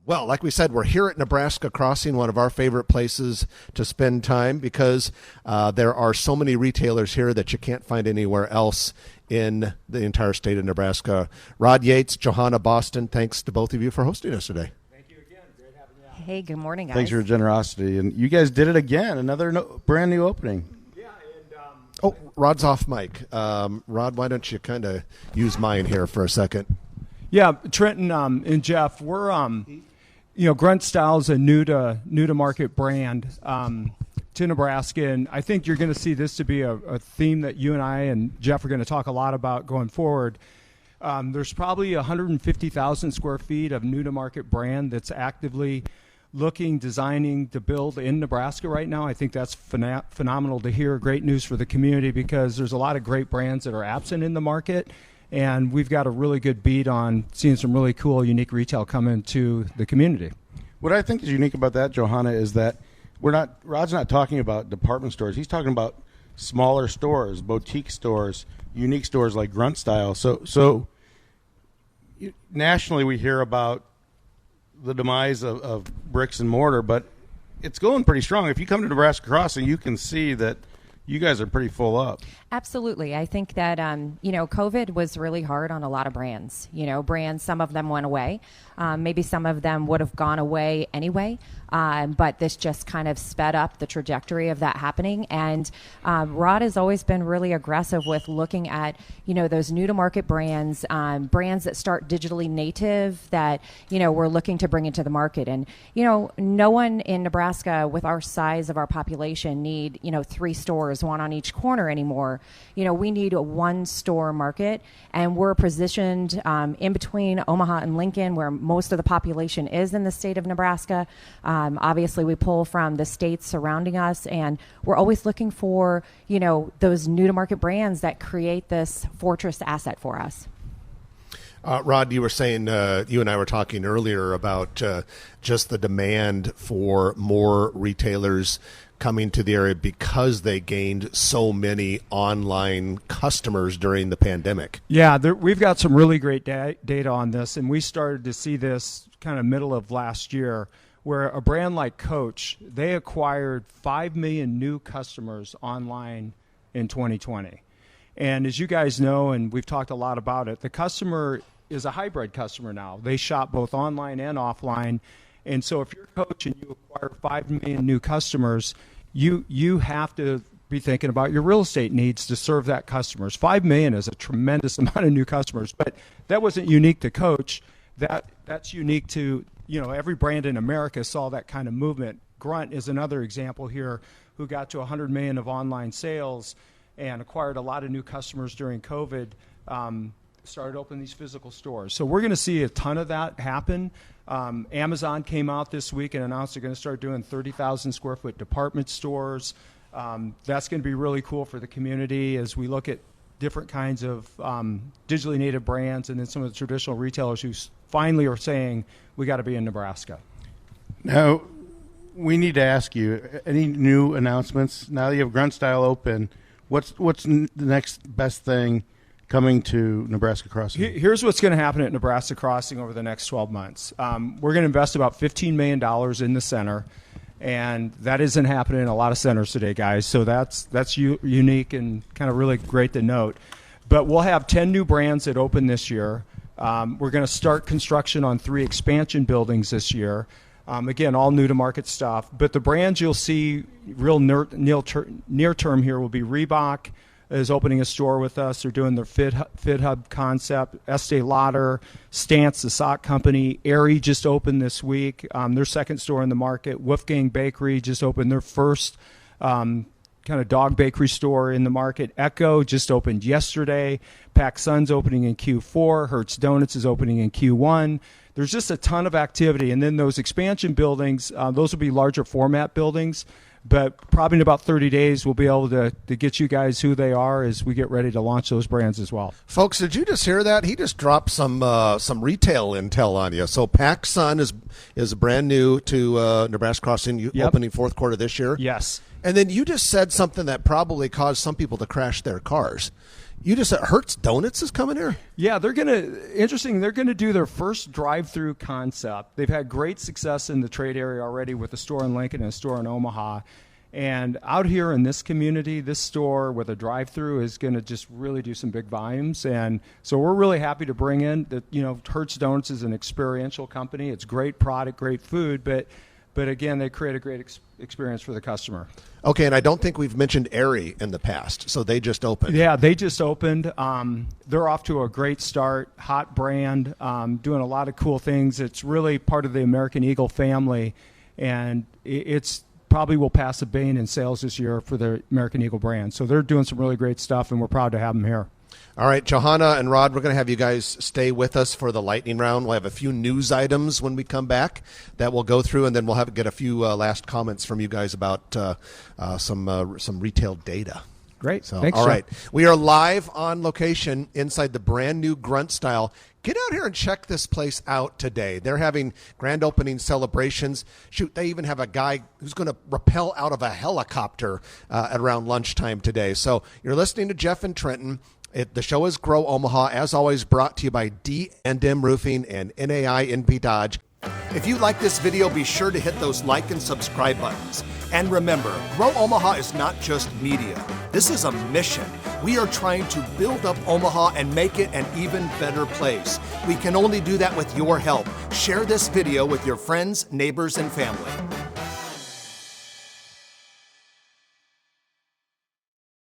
Well, like we said, we're here at Nebraska Crossing, one of our favorite places to spend time because there are so many retailers here that you can't find anywhere else in the entire state of Nebraska. Rod Yates, Johanna Boston, thanks to both of you for hosting us today. Thank you again. Great having you out. Hey, good morning, guys. Thanks for your generosity. And you guys did it again, another brand new opening. Yeah, and Oh, Rod's off mic. Rod, why don't you kind of use mine here for a second? yeah, Trenton and Jeff, we're Grunt Style is a new to market brand to Nebraska, and I think you're going to see this to be a theme that you and I and Jeff are going to talk a lot about going forward. There's probably 150,000 square feet of new to market brand that's actively designing to build in Nebraska right now. I think that's phenomenal to hear. Great news for the community because there's a lot of great brands that are absent in the market. And we've got a really good beat on seeing some really cool, unique retail come into the community. What I think is unique about that, Johanna, is that Rod's not talking about department stores. He's talking about smaller stores, boutique stores, unique stores like Grunt Style. So nationally we hear about the demise of bricks and mortar, but it's going pretty strong. If you come to Nebraska Crossing, you can see that you guys are pretty full up. Absolutely. I think that, COVID was really hard on a lot of brands. Brands, some of them went away. Maybe some of them would have gone away anyway. But this just kind of sped up the trajectory of that happening. And Rod has always been really aggressive with looking at, those new to market brands, brands that start digitally native that, we're looking to bring into the market. And, no one in Nebraska with our size of our population need, 3 stores, one on each corner anymore. We need a one store market, and we're positioned in between Omaha and Lincoln, where most of the population is in the state of Nebraska. Obviously, we pull from the states surrounding us, and we're always looking for, those new to market brands that create this fortress asset for us. Rod, you were saying, you and I were talking earlier about just the demand for more retailers coming to the area because they gained so many online customers during the pandemic. Yeah, we've got some really great data on this, and we started to see this kind of middle of last year, where a brand like Coach, they acquired 5 million new customers online in 2020. And as you guys know, and we've talked a lot about it, the customer is a hybrid customer now. They shop both online and offline. And so if you're Coach and you acquire 5 million new customers, you have to be thinking about your real estate needs to serve that customers. 5 million is a tremendous amount of new customers, but that wasn't unique to Coach. That's unique to, every brand in America saw that kind of movement. Grunt is another example here who got to 100 million of online sales and acquired a lot of new customers during COVID, started opening these physical stores. So we're going to see a ton of that happen. Amazon came out this week and announced they're going to start doing 30,000 square foot department stores. That's going to be really cool for the community as we look at different kinds of digitally native brands and then some of the traditional retailers who finally are saying we got to be in Nebraska. Now, we need to ask you, any new announcements? Now that you have Grunt Style open, what's the next best thing coming to Nebraska Crossing? Here's what's going to happen at Nebraska Crossing over the next 12 months. We're going to invest about $15 million in the center, and that isn't happening in a lot of centers today, guys. So that's unique and kind of really great to note. But we'll have 10 new brands that open this year. We're going to start construction on 3 expansion buildings this year. Again, all new to market stuff. But the brands you'll see real near term here will be Reebok is opening a store with us. They're doing their Fit Hub concept. Estee Lauder, Stance, the sock company. Aerie just opened this week, their second store in the market. Wolfgang Bakery just opened their first kind of dog bakery store in the market. Echo just opened yesterday. PacSun's opening in Q4. Hertz Donuts is opening in Q1. There's just a ton of activity. And then those expansion buildings, those will be larger format buildings. But probably in about 30 days, we'll be able to get you guys who they are as we get ready to launch those brands as well. Folks, did you just hear that? He just dropped some retail intel on you. So PacSun is brand new to Nebraska Crossing, opening fourth quarter this year. Yes. And then you just said something that probably caused some people to crash their cars. You just said Hertz Donuts is coming here? Yeah, they're going to do their first drive-through concept. They've had great success in the trade area already with a store in Lincoln and a store in Omaha. And out here in this community, this store with a drive-through is going to just really do some big volumes. And so we're really happy to bring in that, Hertz Donuts is an experiential company. It's great product, great food, but again, they create a great experience for the customer. Okay, and I don't think we've mentioned Aerie in the past, so they just opened. Yeah, they just opened. They're off to a great start, hot brand, doing a lot of cool things. It's really part of the American Eagle family, and it's probably will pass $1 billion in sales this year for the American Eagle brand. So they're doing some really great stuff, and we're proud to have them here. All right, Johanna and Rod, we're going to have you guys stay with us for the lightning round. We'll have a few news items when we come back that we'll go through, and then we'll get a few last comments from you guys about some retail data. Great. So, thanks, all John. right. We are live on location inside the brand new Grunt Style. Get out here and check this place out today. They're having grand opening celebrations. Shoot, they even have a guy who's going to rappel out of a helicopter at around lunchtime today. So you're listening to Jeff and Trenton. The show is Grow Omaha, as always, brought to you by D&M Roofing and NAI NP Dodge. If you like this video, be sure to hit those like and subscribe buttons. And remember, Grow Omaha is not just media. This is a mission. We are trying to build up Omaha and make it an even better place. We can only do that with your help. Share this video with your friends, neighbors, and family.